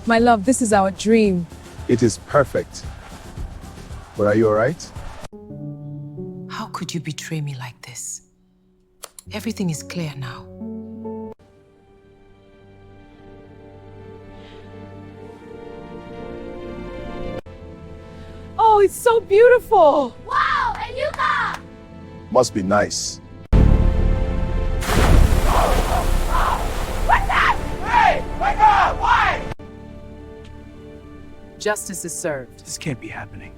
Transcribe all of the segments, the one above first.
My love, this is our dream. It is perfect. But are you alright? How could you betray me like this? Everything is clear now. Oh, it's so beautiful. Wow, and you got Must be nice. what's that? Hey, wake up! Why? Justice is served. This can't be happening.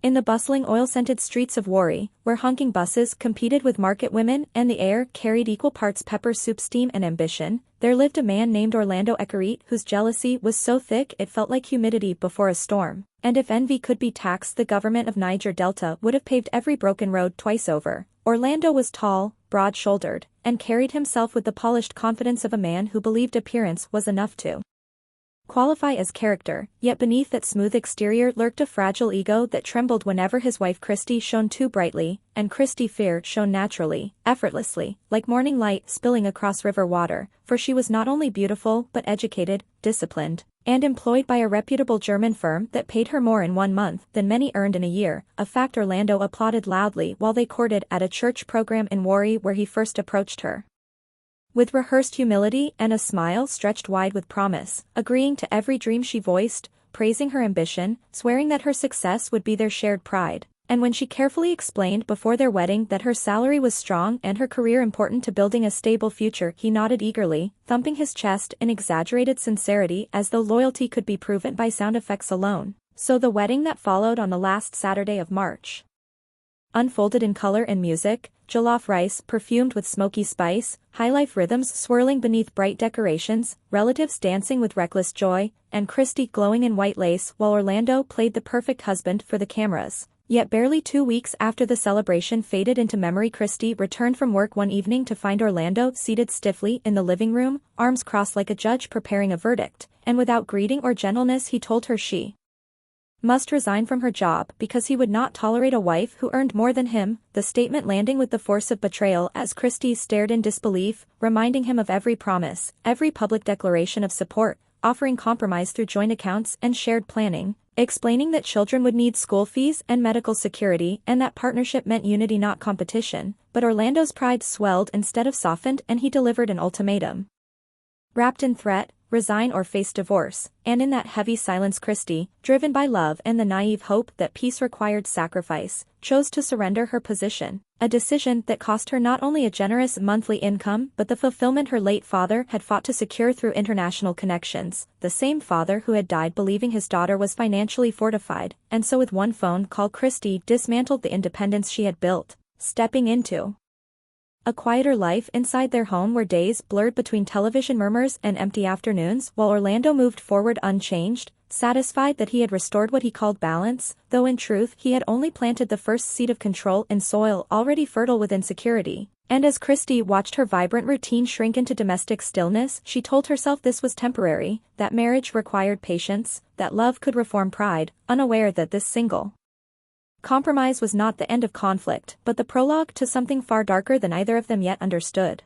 In the bustling oil-scented streets of Wari, where honking buses competed with market women and the air carried equal parts pepper soup steam and ambition, there lived a man named Orlando Ecarit whose jealousy was so thick it felt like humidity before a storm. And if envy could be taxed, the government of Niger Delta would have paved every broken road twice over. Orlando was tall, broad-shouldered, and carried himself with the polished confidence of a man who believed appearance was enough to qualify as character, yet beneath that smooth exterior lurked a fragile ego that trembled whenever his wife Christy shone too brightly, and Christy fear shone naturally, effortlessly, like morning light spilling across river water, for she was not only beautiful but educated, disciplined, and employed by a reputable German firm that paid her more in 1 month than many earned in a year, a fact Orlando applauded loudly while they courted at a church program in Wari where he first approached her. With rehearsed humility and a smile stretched wide with promise, agreeing to every dream she voiced, praising her ambition, swearing that her success would be their shared pride. And when she carefully explained before their wedding that her salary was strong and her career important to building a stable future, he nodded eagerly, thumping his chest in exaggerated sincerity as though loyalty could be proven by sound effects alone. So the wedding that followed on the last Saturday of March unfolded in color and music, jollof rice perfumed with smoky spice, high-life rhythms swirling beneath bright decorations, relatives dancing with reckless joy, and Christy glowing in white lace while Orlando played the perfect husband for the cameras. Yet barely 2 weeks after the celebration faded into memory, Christy returned from work one evening to find Orlando seated stiffly in the living room, arms crossed like a judge preparing a verdict, and without greeting or gentleness he told her she must resign from her job because he would not tolerate a wife who earned more than him, the statement landing with the force of betrayal as Christy stared in disbelief, reminding him of every promise, every public declaration of support, offering compromise through joint accounts and shared planning, explaining that children would need school fees and medical security and that partnership meant unity not competition. But Orlando's pride swelled instead of softened, and he delivered an ultimatum wrapped in threat: resign or face divorce. And in that heavy silence, Christy, driven by love and the naive hope that peace required sacrifice, chose to surrender her position, a decision that cost her not only a generous monthly income but the fulfillment her late father had fought to secure through international connections, the same father who had died believing his daughter was financially fortified. And so with one phone call, Christy dismantled the independence she had built, stepping into a quieter life inside their home where days blurred between television murmurs and empty afternoons, while Orlando moved forward unchanged, satisfied that he had restored what he called balance, though in truth he had only planted the first seed of control in soil already fertile with insecurity. And as Christy watched her vibrant routine shrink into domestic stillness, she told herself this was temporary, that marriage required patience, that love could reform pride, unaware that this single compromise was not the end of conflict, but the prologue to something far darker than either of them yet understood.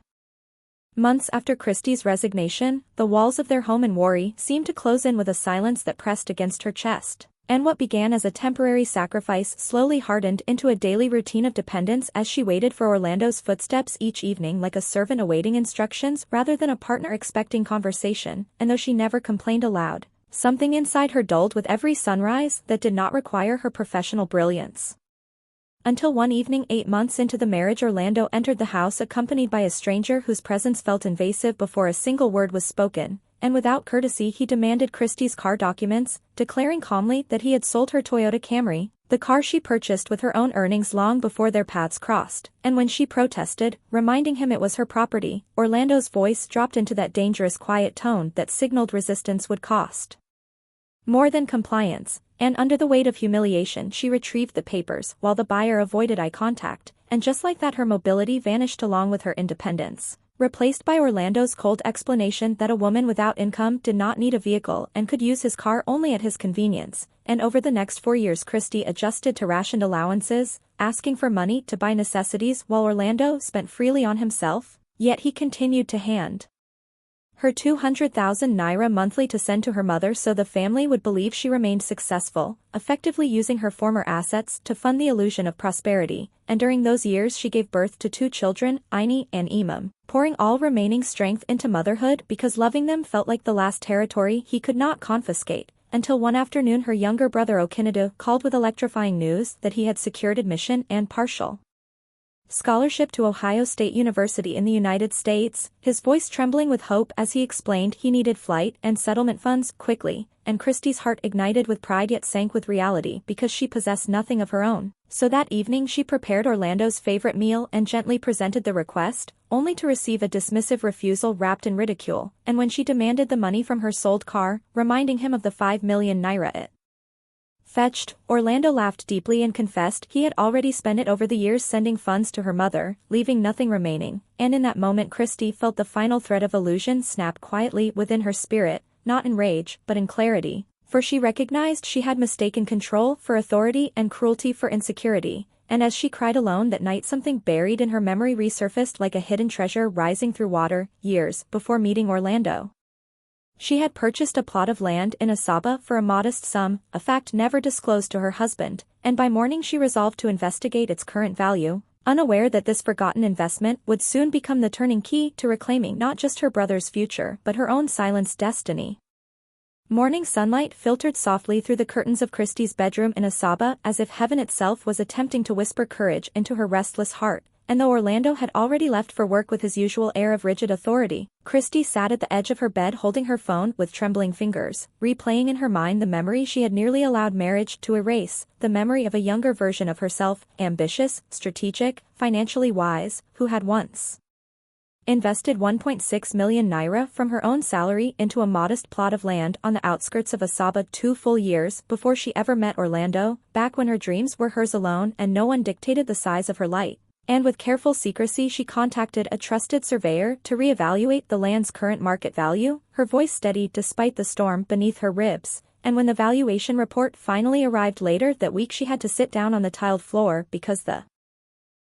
Months after Christy's resignation, the walls of their home in Wari seemed to close in with a silence that pressed against her chest, and what began as a temporary sacrifice slowly hardened into a daily routine of dependence as she waited for Orlando's footsteps each evening like a servant awaiting instructions rather than a partner expecting conversation. And though she never complained aloud, something inside her dulled with every sunrise that did not require her professional brilliance. Until one evening 8 months into the marriage, Orlando entered the house accompanied by a stranger whose presence felt invasive before a single word was spoken, and without courtesy he demanded Christy's car documents, declaring calmly that he had sold her Toyota Camry, the car she purchased with her own earnings long before their paths crossed. And when she protested, reminding him it was her property, Orlando's voice dropped into that dangerous quiet tone that signaled resistance would cost more than compliance, and under the weight of humiliation she retrieved the papers while the buyer avoided eye contact, and just like that her mobility vanished along with her independence, replaced by Orlando's cold explanation that a woman without income did not need a vehicle and could use his car only at his convenience. And over the next 4 years Christy adjusted to rationed allowances, asking for money to buy necessities while Orlando spent freely on himself, yet he continued to hand her 200,000 naira monthly to send to her mother so the family would believe she remained successful, effectively using her former assets to fund the illusion of prosperity, and during those years she gave birth to 2 children, Aini and Imam, pouring all remaining strength into motherhood because loving them felt like the last territory he could not confiscate, until one afternoon her younger brother Okinadu called with electrifying news that he had secured admission and partial scholarship to Ohio State University in the United States, his voice trembling with hope as he explained he needed flight and settlement funds quickly, and Christie's heart ignited with pride yet sank with reality because she possessed nothing of her own. So that evening she prepared Orlando's favorite meal and gently presented the request, only to receive a dismissive refusal wrapped in ridicule, and when she demanded the money from her sold car, reminding him of the 5 million naira it fetched, Orlando laughed deeply and confessed he had already spent it over the years sending funds to her mother, leaving nothing remaining, and in that moment Christie felt the final thread of illusion snap quietly within her spirit, not in rage but in clarity, for she recognized she had mistaken control for authority and cruelty for insecurity, and as she cried alone that night something buried in her memory resurfaced like a hidden treasure rising through water, years before meeting Orlando. She had purchased a plot of land in Asaba for a modest sum, a fact never disclosed to her husband, and by morning she resolved to investigate its current value, unaware that this forgotten investment would soon become the turning key to reclaiming not just her brother's future but her own silenced destiny. Morning sunlight filtered softly through the curtains of Christie's bedroom in Asaba as if heaven itself was attempting to whisper courage into her restless heart. And though Orlando had already left for work with his usual air of rigid authority, Christie sat at the edge of her bed holding her phone with trembling fingers, replaying in her mind the memory she had nearly allowed marriage to erase, the memory of a younger version of herself, ambitious, strategic, financially wise, who had once invested 1.6 million naira from her own salary into a modest plot of land on the outskirts of Asaba 2 full years before she ever met Orlando, back when her dreams were hers alone and no one dictated the size of her light. And with careful secrecy she contacted a trusted surveyor to reevaluate the land's current market value, her voice steady despite the storm beneath her ribs, and when the valuation report finally arrived later that week she had to sit down on the tiled floor because the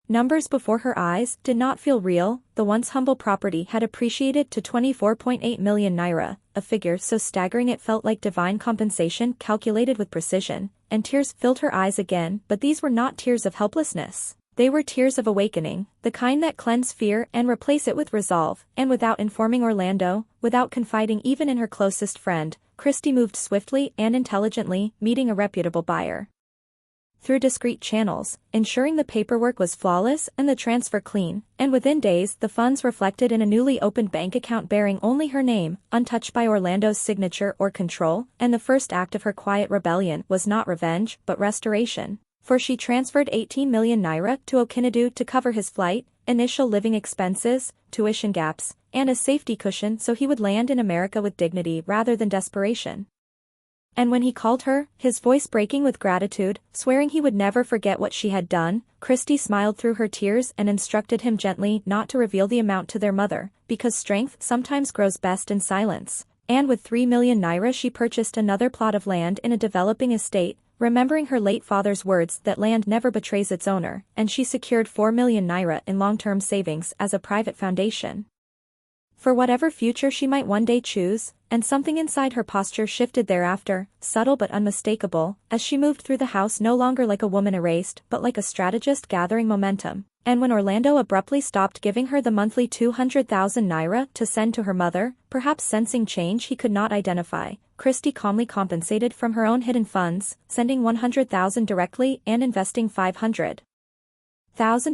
numbers before her eyes did not feel real. The once humble property had appreciated to 24.8 million naira, a figure so staggering it felt like divine compensation calculated with precision, and tears filled her eyes again, but these were not tears of helplessness. They were tears of awakening, the kind that cleanse fear and replace it with resolve, and without informing Orlando, without confiding even in her closest friend, Christie moved swiftly and intelligently, meeting a reputable buyer through discreet channels, ensuring the paperwork was flawless and the transfer clean, and within days the funds reflected in a newly opened bank account bearing only her name, untouched by Orlando's signature or control, and the first act of her quiet rebellion was not revenge but restoration. For she transferred 18 million naira to Okinadu to cover his flight, initial living expenses, tuition gaps, and a safety cushion so he would land in America with dignity rather than desperation. And when he called her, his voice breaking with gratitude, swearing he would never forget what she had done, Christie smiled through her tears and instructed him gently not to reveal the amount to their mother, because strength sometimes grows best in silence. And with 3 million naira she purchased another plot of land in a developing estate, remembering her late father's words that land never betrays its owner, and she secured 4 million naira in long-term savings as a private foundation for whatever future she might one day choose, and something inside her posture shifted thereafter, subtle but unmistakable, as she moved through the house no longer like a woman erased but like a strategist gathering momentum. And when Orlando abruptly stopped giving her the monthly 200,000 naira to send to her mother, perhaps sensing change he could not identify, Christie calmly compensated from her own hidden funds, sending 100,000 directly and investing 500,000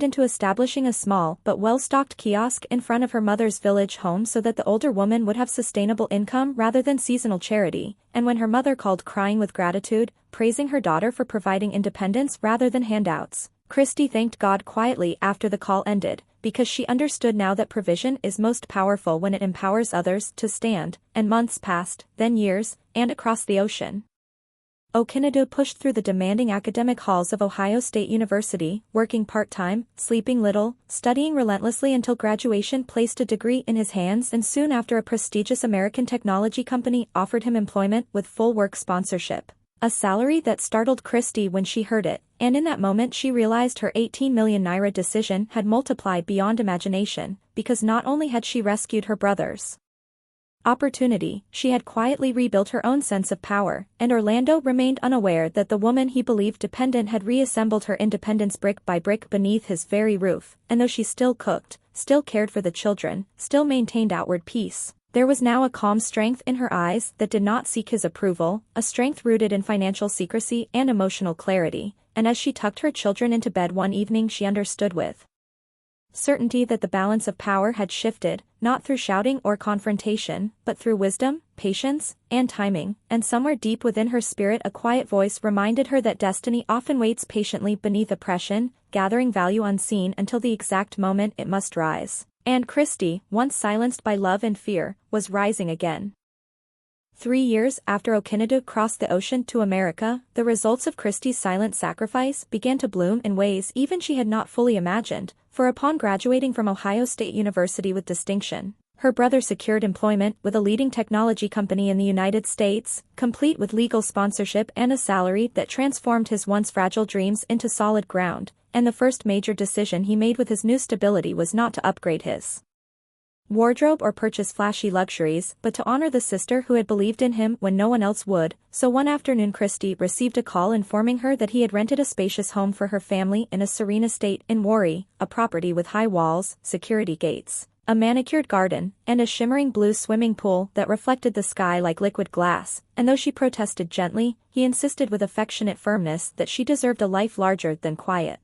into establishing a small but well-stocked kiosk in front of her mother's village home so that the older woman would have sustainable income rather than seasonal charity, and when her mother called crying with gratitude, praising her daughter for providing independence rather than handouts, Christie thanked God quietly after the call ended, because she understood now that provision is most powerful when it empowers others to stand, and months passed, then years, and across the ocean. Okinadu pushed through the demanding academic halls of Ohio State University, working part-time, sleeping little, studying relentlessly until graduation placed a degree in his hands, and soon after a prestigious American technology company offered him employment with full work sponsorship. A salary that startled Christie when she heard it, and in that moment she realized her 18 million naira decision had multiplied beyond imagination, because not only had she rescued her brothers' opportunity, she had quietly rebuilt her own sense of power, and Orlando remained unaware that the woman he believed dependent had reassembled her independence brick by brick beneath his very roof, and though she still cooked, still cared for the children, still maintained outward peace, there was now a calm strength in her eyes that did not seek his approval, a strength rooted in financial secrecy and emotional clarity, and as she tucked her children into bed one evening she understood with certainty that the balance of power had shifted, not through shouting or confrontation, but through wisdom, patience, and timing, and somewhere deep within her spirit a quiet voice reminded her that destiny often waits patiently beneath oppression, gathering value unseen until the exact moment it must rise. And Christy, once silenced by love and fear, was rising again. 3 years after Okinadu crossed the ocean to America, the results of Christie's silent sacrifice began to bloom in ways even she had not fully imagined, for upon graduating from Ohio State University with distinction, her brother secured employment with a leading technology company in the United States, complete with legal sponsorship and a salary that transformed his once fragile dreams into solid ground, and the first major decision he made with his new stability was not to upgrade his wardrobe or purchase flashy luxuries, but to honor the sister who had believed in him when no one else would. So one afternoon Christy received a call informing her that he had rented a spacious home for her family in a serene estate in Warri, a property with high walls, security gates, a manicured garden, and a shimmering blue swimming pool that reflected the sky like liquid glass, and though she protested gently, he insisted with affectionate firmness that she deserved a life larger than quiet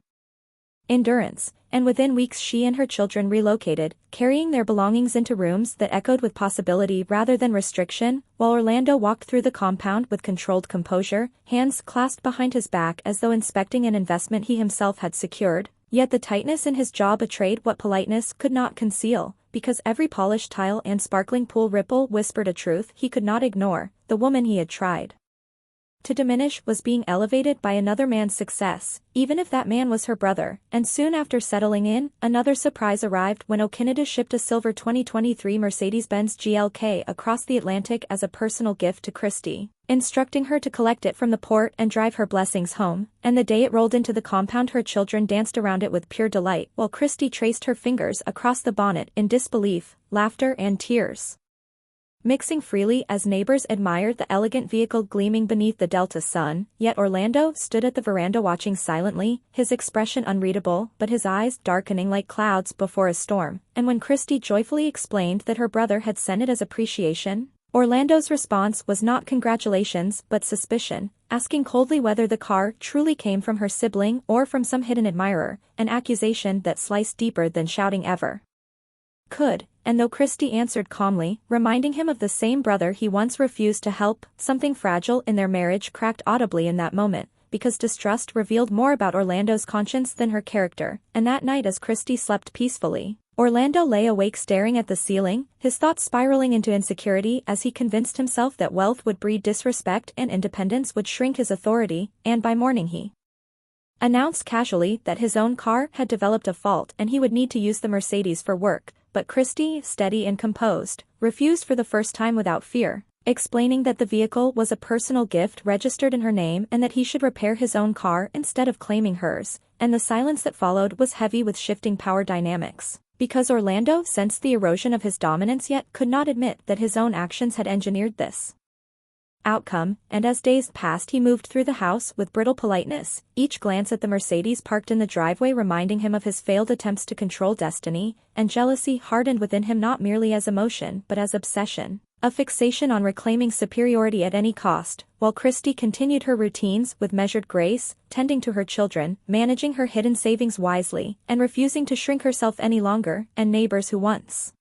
endurance, and within weeks she and her children relocated, carrying their belongings into rooms that echoed with possibility rather than restriction, while Orlando walked through the compound with controlled composure, hands clasped behind his back as though inspecting an investment he himself had secured, yet the tightness in his jaw betrayed what politeness could not conceal, because every polished tile and sparkling pool ripple whispered a truth he could not ignore: the woman he had tried to diminish was being elevated by another man's success, even if that man was her brother. And soon after settling in, another surprise arrived when Okinadu shipped a silver 2023 Mercedes-Benz GLK across the Atlantic as a personal gift to Christy, instructing her to collect it from the port and drive her blessings home, and the day it rolled into the compound her children danced around it with pure delight while Christy traced her fingers across the bonnet in disbelief, laughter and tears mixing freely as neighbors admired the elegant vehicle gleaming beneath the Delta sun. Yet Orlando stood at the veranda watching silently, his expression unreadable but his eyes darkening like clouds before a storm, and when Christy joyfully explained that her brother had sent it as appreciation, Orlando's response was not congratulations but suspicion, asking coldly whether the car truly came from her sibling or from some hidden admirer, an accusation that sliced deeper than shouting ever could. And though Christy answered calmly, reminding him of the same brother he once refused to help, something fragile in their marriage cracked audibly in that moment, because distrust revealed more about Orlando's conscience than her character, and that night as Christy slept peacefully, Orlando lay awake staring at the ceiling, his thoughts spiraling into insecurity as he convinced himself that wealth would breed disrespect and independence would shrink his authority, and by morning he announced casually that his own car had developed a fault and he would need to use the Mercedes for work. But Christy, steady and composed, refused for the first time without fear, explaining that the vehicle was a personal gift registered in her name and that he should repair his own car instead of claiming hers, and the silence that followed was heavy with shifting power dynamics, because Orlando sensed the erosion of his dominance yet could not admit that his own actions had engineered this outcome, and as days passed he moved through the house with brittle politeness, each glance at the Mercedes parked in the driveway reminding him of his failed attempts to control destiny, and jealousy hardened within him not merely as emotion but as obsession, a fixation on reclaiming superiority at any cost, while Christy continued her routines with measured grace, tending to her children, managing her hidden savings wisely, and refusing to shrink herself any longer, and neighbors who once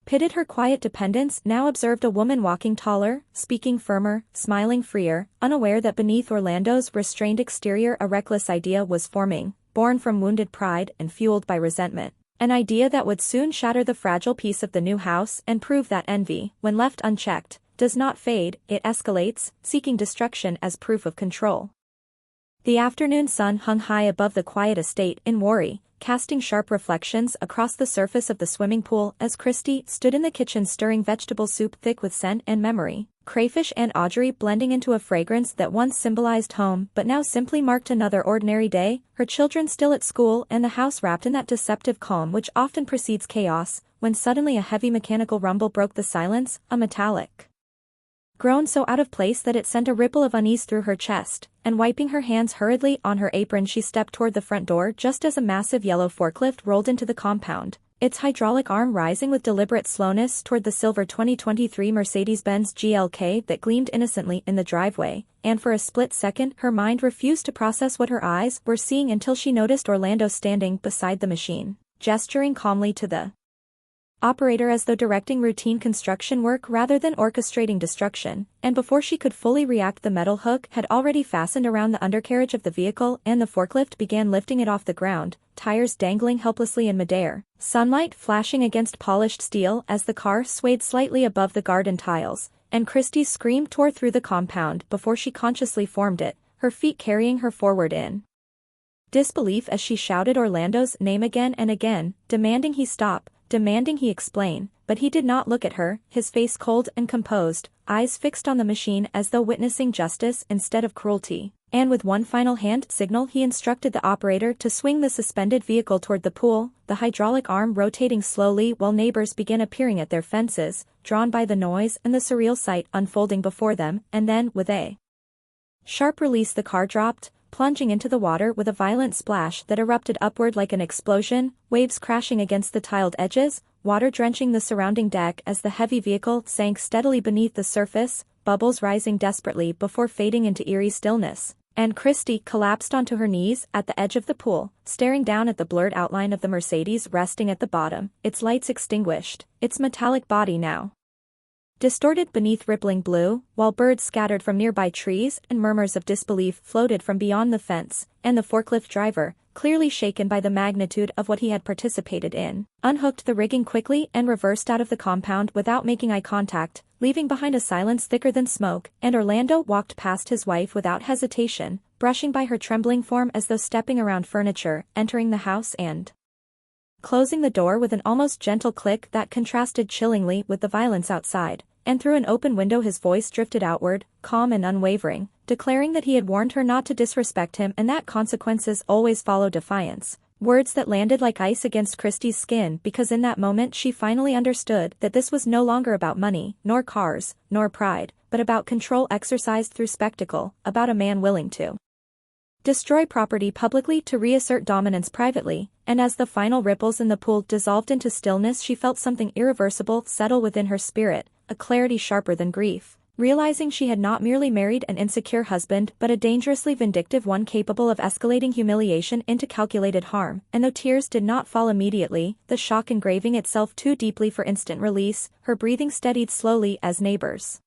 pitied her quiet dependence now observed a woman walking taller, speaking firmer, smiling freer, unaware that beneath Orlando's restrained exterior a reckless idea was forming, born from wounded pride and fueled by resentment. An idea that would soon shatter the fragile peace of the new house and prove that envy, when left unchecked, does not fade, it escalates, seeking destruction as proof of control. The afternoon sun hung high above the quiet estate in Warri, casting sharp reflections across the surface of the swimming pool as Christy stood in the kitchen stirring vegetable soup thick with scent and memory. Crayfish and Audrey blending into a fragrance that once symbolized home but now simply marked another ordinary day, her children still at school and the house wrapped in that deceptive calm which often precedes chaos, when suddenly a heavy mechanical rumble broke the silence, a metallic groan so out of place that it sent a ripple of unease through her chest, and wiping her hands hurriedly on her apron she stepped toward the front door just as a massive yellow forklift rolled into the compound, its hydraulic arm rising with deliberate slowness toward the silver 2023 Mercedes-Benz GLK that gleamed innocently in the driveway, and for a split second her mind refused to process what her eyes were seeing until she noticed Orlando standing beside the machine, gesturing calmly to the operator as though directing routine construction work rather than orchestrating destruction, and before she could fully react the metal hook had already fastened around the undercarriage of the vehicle and the forklift began lifting it off the ground, tires dangling helplessly in midair, sunlight flashing against polished steel as the car swayed slightly above the garden tiles, and Christie's scream tore through the compound before she consciously formed it, her feet carrying her forward in disbelief as she shouted Orlando's name again and again, demanding he stop, demanding he explain, but he did not look at her, his face cold and composed, eyes fixed on the machine as though witnessing justice instead of cruelty, and with one final hand signal he instructed the operator to swing the suspended vehicle toward the pool, the hydraulic arm rotating slowly while neighbors began appearing at their fences, drawn by the noise and the surreal sight unfolding before them, and then, with a sharp release the car dropped, plunging into the water with a violent splash that erupted upward like an explosion, waves crashing against the tiled edges, water drenching the surrounding deck as the heavy vehicle sank steadily beneath the surface, bubbles rising desperately before fading into eerie stillness, and Christy collapsed onto her knees at the edge of the pool, staring down at the blurred outline of the Mercedes resting at the bottom, its lights extinguished, its metallic body now distorted beneath rippling blue, while birds scattered from nearby trees and murmurs of disbelief floated from beyond the fence, and the forklift driver, clearly shaken by the magnitude of what he had participated in, unhooked the rigging quickly and reversed out of the compound without making eye contact, leaving behind a silence thicker than smoke, and Orlando walked past his wife without hesitation, brushing by her trembling form as though stepping around furniture, entering the house and closing the door with an almost gentle click that contrasted chillingly with the violence outside. And through an open window his voice drifted outward, calm and unwavering, declaring that he had warned her not to disrespect him and that consequences always follow defiance. Words that landed like ice against Christie's skin because in that moment she finally understood that this was no longer about money, nor cars, nor pride, but about control exercised through spectacle, about a man willing to destroy property publicly to reassert dominance privately, and as the final ripples in the pool dissolved into stillness she felt something irreversible settle within her spirit, a clarity sharper than grief, realizing she had not merely married an insecure husband but a dangerously vindictive one capable of escalating humiliation into calculated harm, and though tears did not fall immediately, the shock engraving itself too deeply for instant release, her breathing steadied slowly as neighbors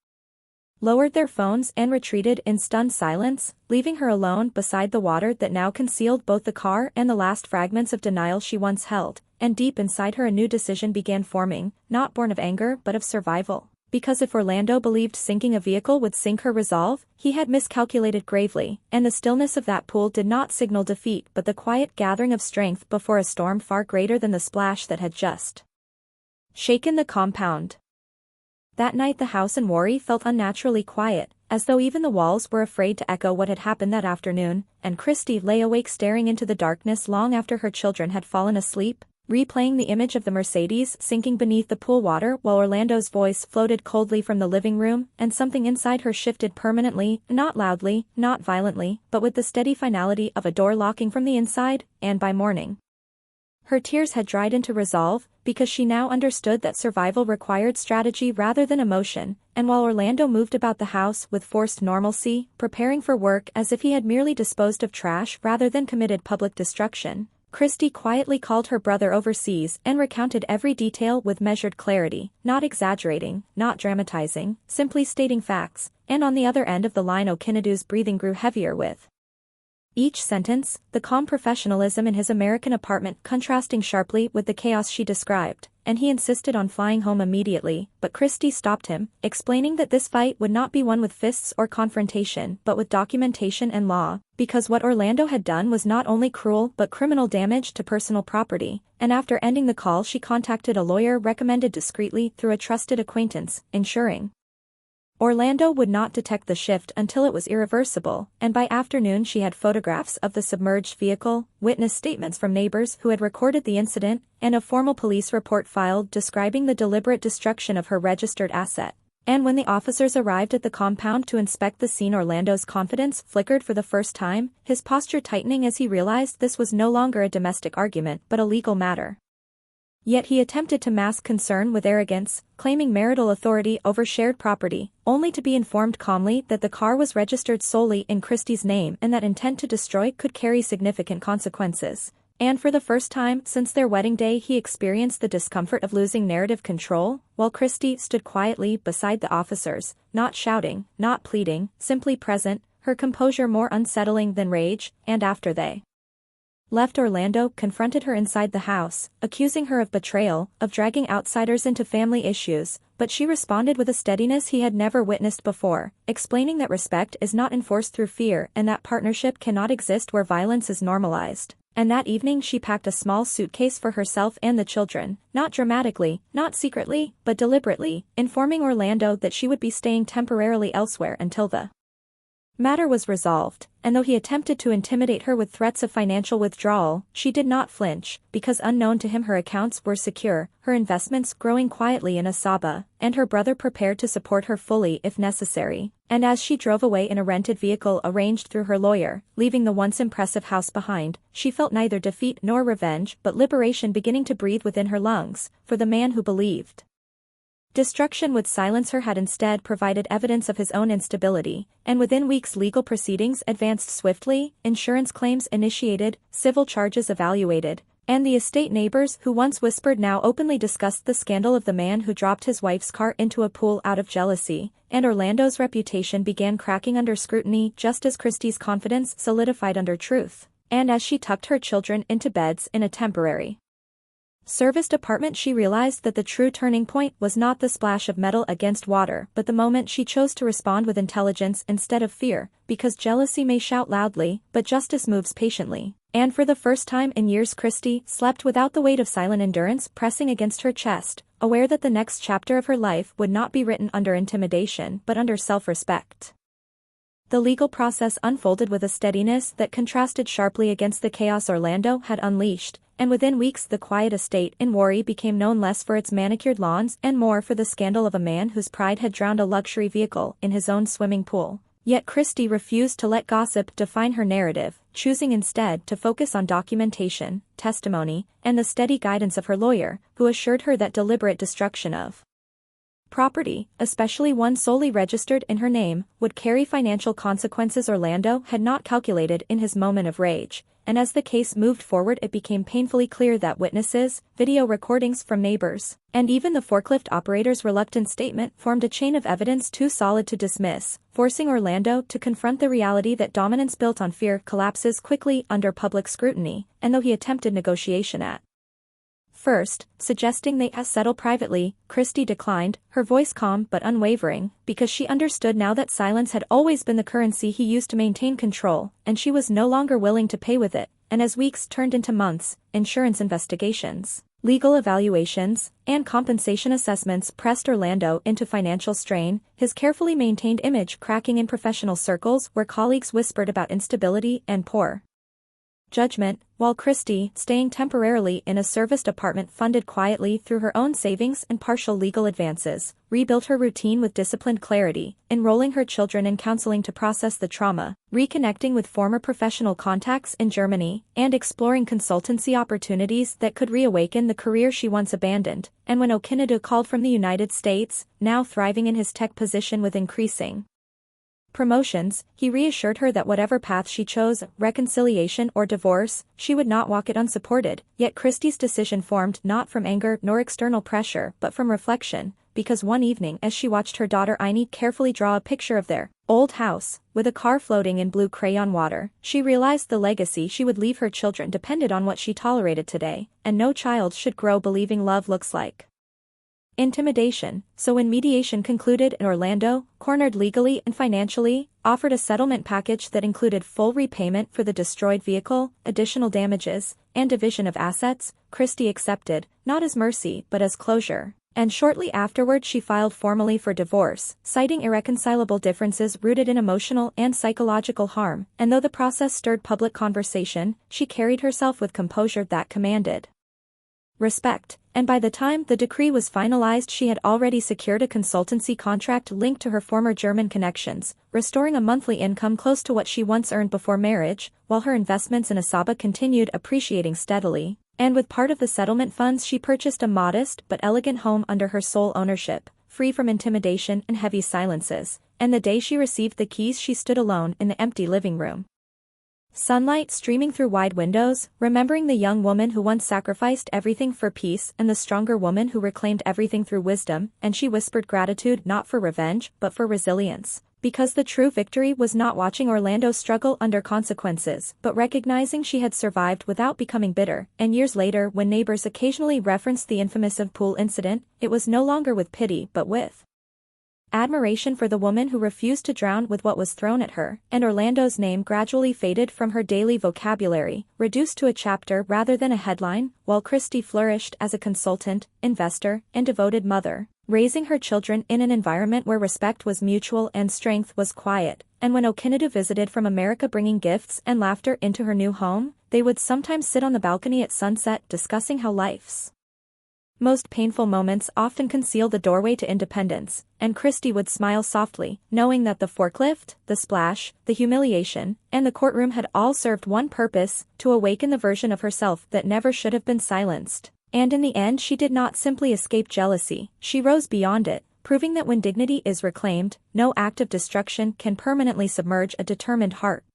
lowered their phones and retreated in stunned silence, leaving her alone beside the water that now concealed both the car and the last fragments of denial she once held, and deep inside her a new decision began forming, not born of anger but of survival. Because if Orlando believed sinking a vehicle would sink her resolve, he had miscalculated gravely, and the stillness of that pool did not signal defeat but the quiet gathering of strength before a storm far greater than the splash that had just shaken the compound. That night the house in Worry felt unnaturally quiet, as though even the walls were afraid to echo what had happened that afternoon, and Christy lay awake staring into the darkness long after her children had fallen asleep, replaying the image of the Mercedes sinking beneath the pool water while Orlando's voice floated coldly from the living room, and something inside her shifted permanently, not loudly, not violently, but with the steady finality of a door locking from the inside, and by morning her tears had dried into resolve, because she now understood that survival required strategy rather than emotion, and while Orlando moved about the house with forced normalcy, preparing for work as if he had merely disposed of trash rather than committed public destruction, Christy quietly called her brother overseas and recounted every detail with measured clarity, not exaggerating, not dramatizing, simply stating facts, and on the other end of the line Okinadu's breathing grew heavier with Each sentence, the calm professionalism in his American apartment contrasting sharply with the chaos she described, and he insisted on flying home immediately, but Christie stopped him, explaining that this fight would not be won with fists or confrontation but with documentation and law, because what Orlando had done was not only cruel but criminal damage to personal property, and after ending the call she contacted a lawyer recommended discreetly through a trusted acquaintance, ensuring Orlando would not detect the shift until it was irreversible, and by afternoon she had photographs of the submerged vehicle, witness statements from neighbors who had recorded the incident, and a formal police report filed describing the deliberate destruction of her registered asset. And when the officers arrived at the compound to inspect the scene, Orlando's confidence flickered for the first time, his posture tightening as he realized this was no longer a domestic argument but a legal matter. Yet he attempted to mask concern with arrogance, claiming marital authority over shared property, only to be informed calmly that the car was registered solely in Christie's name and that intent to destroy could carry significant consequences. And for the first time since their wedding day he experienced the discomfort of losing narrative control, while Christie stood quietly beside the officers, not shouting, not pleading, simply present, her composure more unsettling than rage, and after they left, Orlando confronted her inside the house, accusing her of betrayal, of dragging outsiders into family issues, but she responded with a steadiness he had never witnessed before, explaining that respect is not enforced through fear and that partnership cannot exist where violence is normalized. And that evening she packed a small suitcase for herself and the children, not dramatically, not secretly, but deliberately, informing Orlando that she would be staying temporarily elsewhere until the matter was resolved, and though he attempted to intimidate her with threats of financial withdrawal, she did not flinch, because unknown to him her accounts were secure, her investments growing quietly in Asaba, and her brother prepared to support her fully if necessary. And as she drove away in a rented vehicle arranged through her lawyer, leaving the once impressive house behind, she felt neither defeat nor revenge but liberation beginning to breathe within her lungs, for the man who believed destruction would silence her had instead provided evidence of his own instability, and within weeks legal proceedings advanced swiftly, insurance claims initiated, civil charges evaluated, and the estate neighbors who once whispered now openly discussed the scandal of the man who dropped his wife's car into a pool out of jealousy, and Orlando's reputation began cracking under scrutiny just as Christie's confidence solidified under truth, and as she tucked her children into beds in a temporary serviced apartment she realized that the true turning point was not the splash of metal against water but the moment she chose to respond with intelligence instead of fear, because jealousy may shout loudly, but justice moves patiently. And for the first time in years Christie slept without the weight of silent endurance pressing against her chest, aware that the next chapter of her life would not be written under intimidation but under self-respect. The legal process unfolded with a steadiness that contrasted sharply against the chaos Orlando had unleashed, and within weeks the quiet estate in Warri became known less for its manicured lawns and more for the scandal of a man whose pride had drowned a luxury vehicle in his own swimming pool. Yet Christie refused to let gossip define her narrative, choosing instead to focus on documentation, testimony, and the steady guidance of her lawyer, who assured her that deliberate destruction of property, especially one solely registered in her name, would carry financial consequences Orlando had not calculated in his moment of rage. And as the case moved forward it became painfully clear that witnesses, video recordings from neighbors, and even the forklift operator's reluctant statement formed a chain of evidence too solid to dismiss, forcing Orlando to confront the reality that dominance built on fear collapses quickly under public scrutiny, and though he attempted negotiation at first, suggesting they settle privately, Christie declined, her voice calm but unwavering, because she understood now that silence had always been the currency he used to maintain control, and she was no longer willing to pay with it. And as weeks turned into months, insurance investigations, legal evaluations, and compensation assessments pressed Orlando into financial strain, his carefully maintained image cracking in professional circles where colleagues whispered about instability and poor judgment, while Christie, staying temporarily in a serviced apartment funded quietly through her own savings and partial legal advances, rebuilt her routine with disciplined clarity, enrolling her children in counseling to process the trauma, reconnecting with former professional contacts in Germany, and exploring consultancy opportunities that could reawaken the career she once abandoned. And when Okinadu called from the United States, now thriving in his tech position with increasing promotions, he reassured her that whatever path she chose, reconciliation or divorce, she would not walk it unsupported. Yet Christie's decision formed not from anger nor external pressure but from reflection, because one evening as she watched her daughter Aini carefully draw a picture of their old house, with a car floating in blue crayon water, she realized the legacy she would leave her children depended on what she tolerated today, and no child should grow believing love looks like intimidation. So when mediation concluded and Orlando, cornered legally and financially, offered a settlement package that included full repayment for the destroyed vehicle, additional damages, and division of assets, Christy accepted, not as mercy but as closure. And shortly afterward she filed formally for divorce, citing irreconcilable differences rooted in emotional and psychological harm, and though the process stirred public conversation, she carried herself with composure that commanded respect, and by the time the decree was finalized she had already secured a consultancy contract linked to her former German connections, restoring a monthly income close to what she once earned before marriage, while her investments in Asaba continued appreciating steadily. And with part of the settlement funds she purchased a modest but elegant home under her sole ownership, free from intimidation and heavy silences, and the day she received the keys she stood alone in the empty living room. Sunlight streaming through wide windows, remembering the young woman who once sacrificed everything for peace and the stronger woman who reclaimed everything through wisdom, and she whispered gratitude not for revenge but for resilience. Because the true victory was not watching Orlando struggle under consequences, but recognizing she had survived without becoming bitter, and years later when neighbors occasionally referenced the infamous pool incident, it was no longer with pity but with admiration for the woman who refused to drown with what was thrown at her, and Orlando's name gradually faded from her daily vocabulary, reduced to a chapter rather than a headline, while Christy flourished as a consultant, investor, and devoted mother, raising her children in an environment where respect was mutual and strength was quiet. And when Okinadu visited from America bringing gifts and laughter into her new home, they would sometimes sit on the balcony at sunset discussing how life's most painful moments often conceal the doorway to independence, and Christy would smile softly, knowing that the forklift, the splash, the humiliation, and the courtroom had all served one purpose, to awaken the version of herself that never should have been silenced. And in the end she did not simply escape jealousy, she rose beyond it, proving that when dignity is reclaimed, no act of destruction can permanently submerge a determined heart.